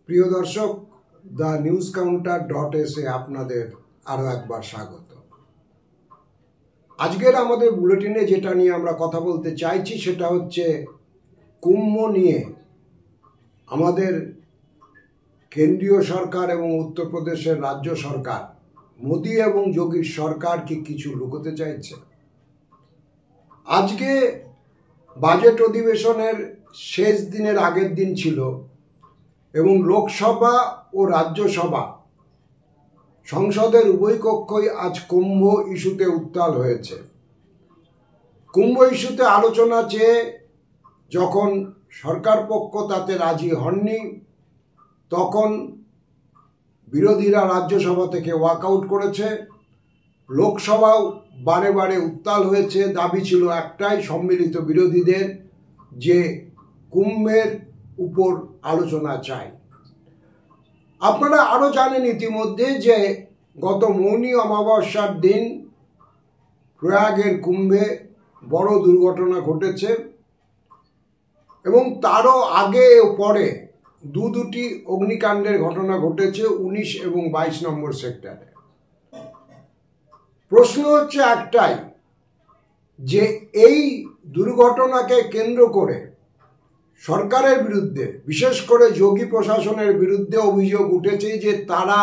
প্রিয় দর্শক, the news কাউন্টার.এ আপনাদের আরও একবার স্বাগত। আজকের আমাদের বুলেটিনে যেটা নিয়ে আমরা কথা বলতে চাইছি সেটা হচ্ছে কুম্ভ নিয়ে আমাদের কেন্দ্রীয় সরকার এবং উত্তরপ্রদেশের রাজ্য সরকার, মোদী এবং যোগীর সরকার কি কিছু লুকোতে চাইছে। আজকে বাজেট অধিবেশনের শেষ দিনের আগের দিন ছিল এবং লোকসভা ও রাজ্যসভা সংসদের উভয় কক্ষই আজ কুম্ভ ইস্যুতে উত্তাল হয়েছে। কুম্ভ ইস্যুতে আলোচনা চেয়ে যখন সরকার পক্ষ তাতে রাজি হননি, তখন বিরোধীরা রাজ্যসভা থেকে ওয়াকআউট করেছে। লোকসভাও বারে বারে উত্তাল হয়েছে। দাবি ছিল একটাই সম্মিলিত বিরোধীদের, যে কুম্ভের উপর আলোচনা চাই। আপনারা আরও জানেন ইতিমধ্যে যে গত মৌনী অমাবস্যার দিন প্রয়াগের কুম্ভে বড় দুর্ঘটনা ঘটেছে এবং তারও আগে ও পরে দুটি অগ্নিকাণ্ডের ঘটনা ঘটেছে 19 এবং 22 নম্বর সেক্টরে। প্রশ্ন হচ্ছে একটাই, যে এই দুর্ঘটনাকে কেন্দ্র করে সরকারের বিরুদ্ধে, বিশেষ করে যোগী প্রশাসনের বিরুদ্ধে অভিযোগ উঠেছে যে তারা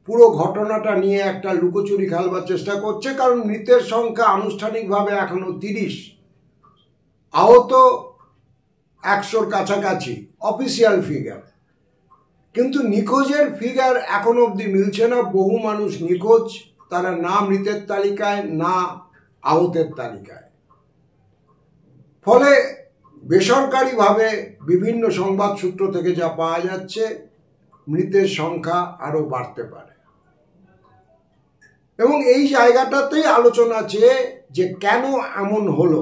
পুরো ঘটনাটা নিয়ে একটা লুকোচুরি খেলবার চেষ্টা করছে। কারণ মৃতের সংখ্যা আনুষ্ঠানিকভাবে এখনো 30, আহত 100-র কাছাকাছি অফিসিয়াল ফিগার, কিন্তু নিখোঁজের ফিগার এখনো অবধি মিলছে না। বহু মানুষ নিখোঁজ, তারা না মৃতের তালিকায় না আহতের তালিকায়। ফলে বেসরকারিভাবে বিভিন্ন সংবাদ সূত্র থেকে যা পাওয়া যাচ্ছে, মৃতের সংখ্যা আরও বাড়তে পারে। এবং এই জায়গাটাতেই আলোচনা চেয়ে যে কেন এমন হলো।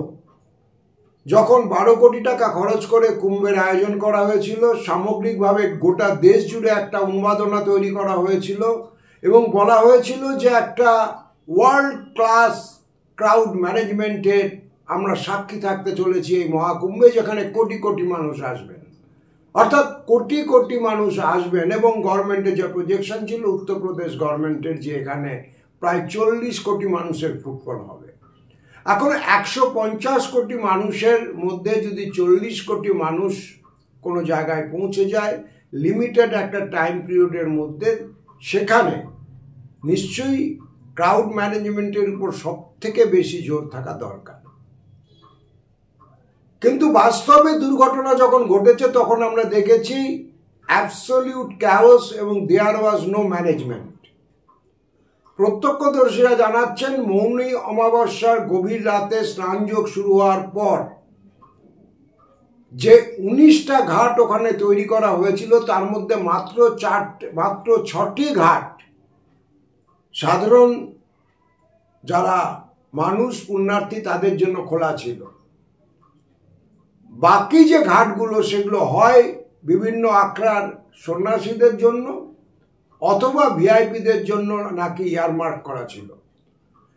যখন 12 কোটি টাকা খরচ করে কুম্ভের আয়োজন করা হয়েছিল, সামগ্রিকভাবে গোটা দেশ জুড়ে একটা উন্মাদনা তৈরি করা হয়েছিল এবং বলা হয়েছিল যে একটা ওয়ার্ল্ড ক্লাস ক্রাউড ম্যানেজমেন্টের আমরা সাক্ষী থাকতে চলেছি এই মহাকুম্ভে, যেখানে কোটি কোটি মানুষ আসবেন, অর্থাৎ কোটি কোটি মানুষ আসবেন। এবং গভর্নমেন্টের যে প্রজেকশন ছিল, উত্তরপ্রদেশ গভর্নমেন্টের, যে এখানে প্রায় 40 কোটি মানুষের ফুটফল হবে। এখন 150 কোটি মানুষের মধ্যে যদি 40 কোটি মানুষ কোনো জায়গায় পৌঁছে যায় লিমিটেড একটা টাইম পিরিয়ডের মধ্যে, সেখানে নিশ্চয়ই ক্রাউড ম্যানেজমেন্টের উপর সব থেকে বেশি জোর থাকা দরকার। কিন্তু বাস্তবে দুর্ঘটনা যখন ঘটেছে তখন আমরা দেখেছি অ্যাবসলিউট ক্যাওস এবং দেয়ার ওয়াজ নো ম্যানেজমেন্ট। প্রত্যক্ষদর্শীরা জানাচ্ছেন মৌনী অমাবস্যার গভীর রাতে স্নানযোগ শুরু হওয়ার পর যে 19টা ঘাট ওখানে তৈরি করা হয়েছিল, তার মধ্যে মাত্র 6টি ঘাট সাধারণ যারা মানুষ পুণ্যার্থী তাদের জন্য খোলা ছিল। বাকি যে ঘাটগুলো সেগুলো হয় বিভিন্ন আখড়ার সন্ন্যাসীদের জন্য অথবা ভিআইপিদের জন্য নাকি ইয়ারমার্ক করা ছিল।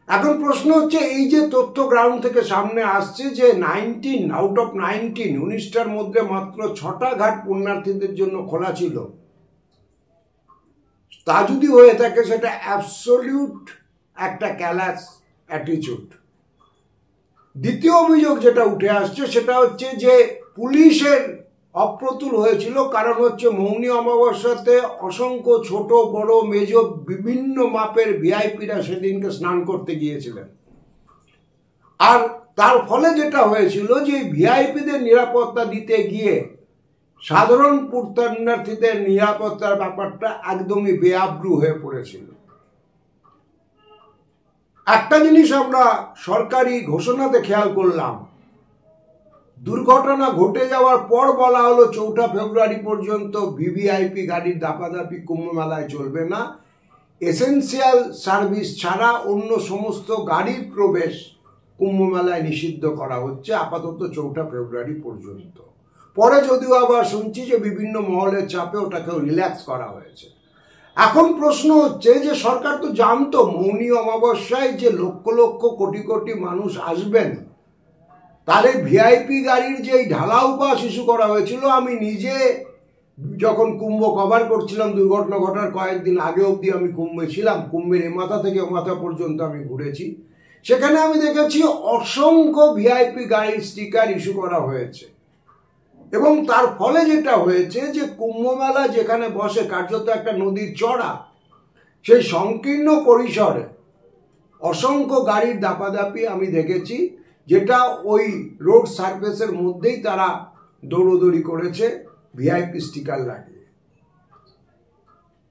এখন প্রশ্ন হচ্ছে, এই যে তথ্য গ্রাউন্ড থেকে সামনে আসছে যে 19 আউট অফ 19টার মধ্যে মাত্র 6টা ঘাট পুণ্যার্থীদের জন্য খোলা ছিল, তা যদি হয়ে থাকে সেটা অ্যাবসলিউট একটা ক্যালাস অ্যাটিটিউড। দ্বিতীয় অভিযোগ যেটা উঠে আসছে সেটা হচ্ছে যে পুলিশের অপ্রতুল হয়েছিল। কারণ হচ্ছে মৌনী অমাবস্যাতে অসংখ্য ছোট বড় মেজ বিভিন্ন মাপের ভিআইপিরা সেদিনকে স্নান করতে গিয়েছিলেন। আর তার ফলে যেটা হয়েছিল যে ভিআইপিদের নিরাপত্তা দিতে গিয়ে সাধারণ পুণ্যার্থীদের নিরাপত্তার ব্যাপারটা একদমই বেআব্রু হয়ে পড়েছিল। একটা জিনিস আমরা সরকারি ঘোষণাতে খেয়াল করলাম, দুর্ঘটনা ঘটে যাওয়ার পর বলা হলো 4 ফেব্রুয়ারি পর্যন্ত ভিভিআইপি গাড়ির দাপাদাপি কুম্ভ মেলায় চলবে না। এসেন্সিয়াল সার্ভিস ছাড়া অন্য সমস্ত গাড়ির প্রবেশ কুম্ভ মেলায় নিষিদ্ধ করা হচ্ছে আপাতত 4 ফেব্রুয়ারি পর্যন্ত। পরে যদিও আবার শুনছি যে বিভিন্ন মহলের চাপে ওটাকেও রিল্যাক্স করা হয়েছে। এখন প্রশ্ন হচ্ছে যে সরকার তো জানতো মৌনী অমাবস্যায় যে লক্ষ লক্ষ কোটি কোটি মানুষ আসবেন, তাহলে ভিআইপি গাড়ির যে ঢালাও পাস ইস্যু করা হয়েছিল, আমি নিজে যখন কুম্ভ কভার করছিলাম, দুর্ঘটনা ঘটার কয়েকদিন আগে অবধি আমি কুম্ভে ছিলাম, কুম্ভের এ মাথা থেকে ও মাথা পর্যন্ত আমি ঘুরেছি, সেখানে আমি দেখেছি অসংখ্য ভিআইপি গাড়ির স্টিকার ইস্যু করা হয়েছে। এবং তার ফলে যেটা হয়েছে যে কুম্ভ মেলা যেখানে বসে কার্যত একটা নদীর চড়া, সেই সংকীর্ণ পরিসরে অসংখ্য গাড়ির দাপাদাপি আমি দেখেছি, যেটা ওই রোড সার্ফেসের মধ্যেই তারা দৌড়দৌড়ি করেছে ভিআইপি স্টিকার লাগিয়ে।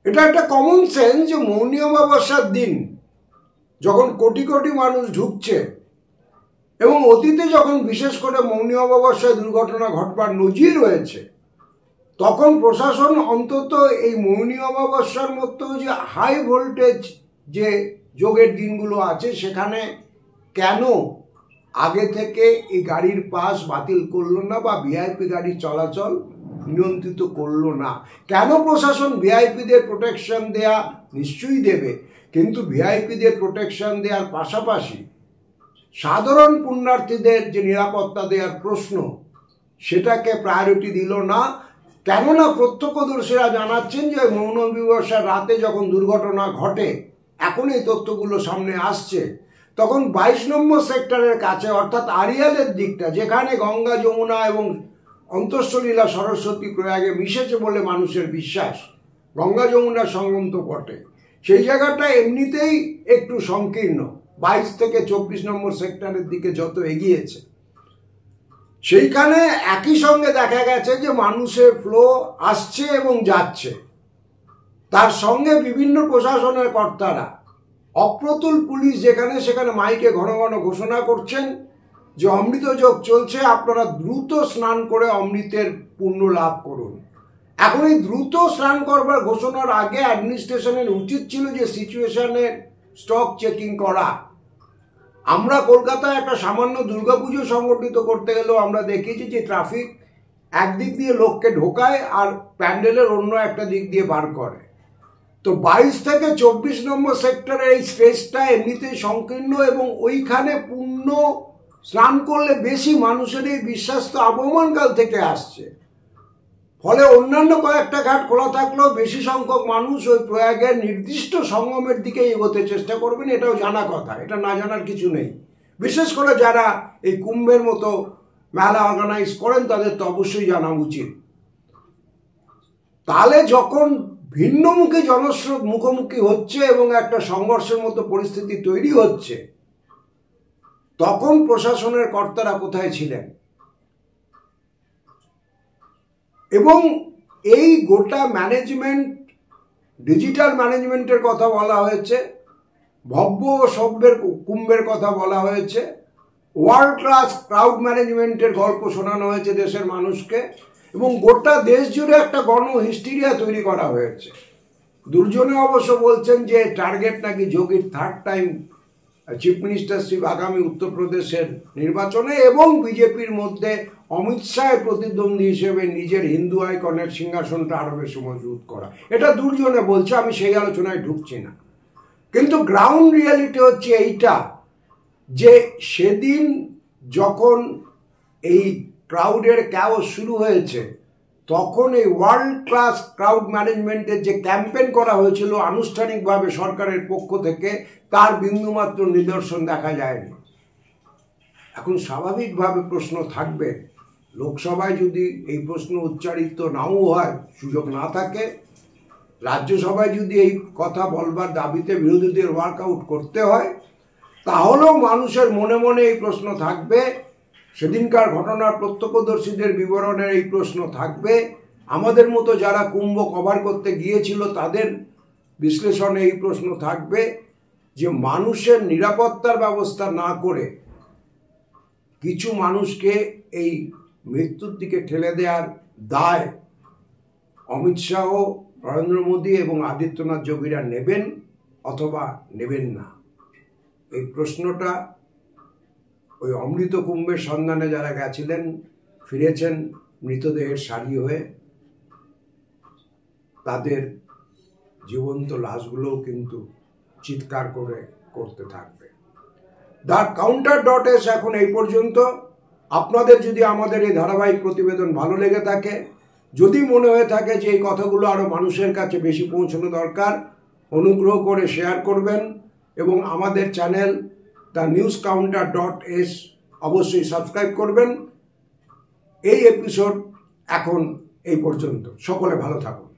এটা একটা কমন সেন্স যে মৌনী অমাবস্যার দিন যখন কোটি কোটি মানুষ ঢুকছে, এবং অতীতে যখন বিশেষ করে মৌনী অমাবস্যায় দুর্ঘটনা ঘটবার নজির রয়েছে, তখন প্রশাসন অন্তত এই মৌনী অমাবস্যার মতো যে হাই ভোল্টেজ যে যোগের দিনগুলো আছে সেখানে কেন আগে থেকে এই গাড়ির পাস বাতিল করলো না বা ভিআইপি গাড়ির চলাচল নিয়ন্ত্রিত করলো না? কেন প্রশাসন ভিআইপিদের প্রোটেকশন দেয়া নিশ্চয়ই দেবে, কিন্তু ভিআইপিদের প্রোটেকশন দেওয়ার পাশাপাশি সাধারণ পুণ্যার্থীদের যে নিরাপত্তা দেওয়ার প্রশ্ন সেটাকে প্রায়োরিটি দিল না? কেননা প্রত্যক্ষদর্শীরা জানাচ্ছেন যে মৌন অমাবস্যার রাতে যখন দুর্ঘটনা ঘটে, এখন এই তথ্যগুলো সামনে আসছে, তখন 22 নম্বর সেক্টরের কাছে অর্থাৎ আড়িয়ালের দিকটা, যেখানে গঙ্গা যমুনা এবং অন্তঃসলীলা সরস্বতী প্রয়াগে মিশেছে বলে মানুষের বিশ্বাস, গঙ্গা যমুনার সঙ্গম তো বটে, সেই জায়গাটা এমনিতেই একটু সংকীর্ণ। 22 থেকে 24 নম্বর সেক্টরের দিকে যত এগিয়েছে, সেইখানে একই সঙ্গে দেখা গেছে যে মানুষের ফ্লো আসছে এবং যাচ্ছে, তার সঙ্গে বিভিন্ন প্রশাসনের কর্তারা, অপ্রতুল পুলিশ যেখানে সেখানে মাইকে ঘন ঘন ঘোষণা করছেন যে অমৃত যোগ চলছে, আপনারা দ্রুত স্নান করে অমৃতের পুণ্য লাভ করুন। এখন এই দ্রুত স্নান করবার ঘোষণার আগে অ্যাডমিনিস্ট্রেশনের উচিত ছিল যে সিচুয়েশনের স্টক চেকিং করা। আমরা কলকাতায় একটা সামান্য দুর্গাপুজো সংগঠিত করতে গেলেও আমরা দেখেছি যে ট্রাফিক একদিক দিয়ে লোককে ঢোকায় আর প্যান্ডেলের অন্য একটা দিক দিয়ে বার করে। তো 22 থেকে 24 নম্বর সেক্টরের এই স্পেসটা এমনিতেই সংকীর্ণ, এবং ওইখানে পুণ্য স্নান করলে বেশি মানুষের এই বিশ্বাস তো আবহমানকাল থেকে আসছে। ফলে অন্যান্য কয়েকটা ঘাট খোলা থাকলেও বেশি সংখ্যক মানুষ ওই প্রয়াগের নির্দিষ্ট সঙ্গমের দিকে এগোতে চেষ্টা করবেন, এটাও জানা কথা, এটা না জানার কিছু নেই। বিশেষ করে যারা এই কুম্ভের মতো মেলা অর্গানাইজ করেন তাদের তো অবশ্যই জানা উচিত। তাহলে যখন ভিন্নমুখী জনস্রোত মুখোমুখি হচ্ছে এবং একটা সংঘর্ষের মতো পরিস্থিতি তৈরি হচ্ছে, তখন প্রশাসনের কর্তারা কোথায় ছিলেন? এবং এই গোটা ম্যানেজমেন্ট, ডিজিটাল ম্যানেজমেন্টের কথা বলা হয়েছে, ভব্য ও সভ্যের কুম্ভের কথা বলা হয়েছে, ওয়ার্ল্ড ক্লাস ক্রাউড ম্যানেজমেন্টের গল্প শোনানো হয়েছে দেশের মানুষকে, এবং গোটা দেশ জুড়ে একটা গণ হিস্টেরিয়া তৈরি করা হয়েছে। দুর্জনে অবশ্য বলছেন যে টার্গেট নাকি যোগীর 3rd টাইম চিফ মিনিস্টারশিপ আগামী উত্তরপ্রদেশের নির্বাচনে, এবং বিজেপির মধ্যে অমিত শাহের প্রতিদ্বন্দ্বী হিসেবে নিজের হিন্দু আইকনের সিংহাসনটা আরো বেশি মজবুত করা। এটা দুর্জনে বলছে, আমি সেই আলোচনায় ঢুকছি না। কিন্তু গ্রাউন্ড রিয়ালিটি হচ্ছে এইটা যে সেদিন যখন এই ক্রাউডের ক্যাওস শুরু হয়েছে, তখন এই ওয়ার্ল্ড ক্লাস ক্রাউড ম্যানেজমেন্টের যে ক্যাম্পেইন করা হয়েছিল আনুষ্ঠানিকভাবে সরকারের পক্ষ থেকে, তার বিন্দুমাত্র নিদর্শন দেখা যায়নি। এখন স্বাভাবিকভাবে প্রশ্ন থাকবে, লোকসভায় যদি এই প্রশ্ন উচ্চারিত নাও হয়, সুযোগ না থাকে, রাজ্যসভায় যদি এই কথা বলবার দাবিতে বিরোধীদের ওয়ার্কআউট করতে হয়, তাহলেও মানুষের মনে মনে এই প্রশ্ন থাকবে, সেদিনকার ঘটনার প্রত্যক্ষদর্শীদের বিবরণের এই প্রশ্ন থাকবে, আমাদের মতো যারা কুম্ভ কভার করতে গিয়েছিল তাদের বিশ্লেষণে এই প্রশ্ন থাকবে যে মানুষের নিরাপত্তার ব্যবস্থা না করে কিছু মানুষকে এই মৃত্যুর দিকে ঠেলে দেওয়ার দায় অমিত শাহ, নরেন্দ্র মোদী এবং আদিত্যনাথ যোগীরা নেবেন অথবা নেবেন না। এই প্রশ্নটা ওই অমৃত কুম্ভের সন্ধানে যারা গেছিলেন, ফিরেছেন মৃতদেহের সারি হয়ে, তাদের জীবন্ত লাশগুলোও কিন্তু চিৎকার করে করতে থাকবে। দ্য কাউন্টার.এস এখন এই পর্যন্ত। আপনাদের যদি আমাদের এই ধারাবাহিক প্রতিবেদন ভালো লেগে থাকে যদি মনে হয়ে থাকে যে এই কথাগুলো আরও মানুষের কাছে বেশি পৌঁছানো দরকার, অনুগ্রহ করে শেয়ার করবেন এবং আমাদের চ্যানেল thenewscounter.s অবশ্যই সাবস্ক্রাইব করবেন। এই এপিসোড এখন এই পর্যন্ত। সকলে ভালো থাকুন।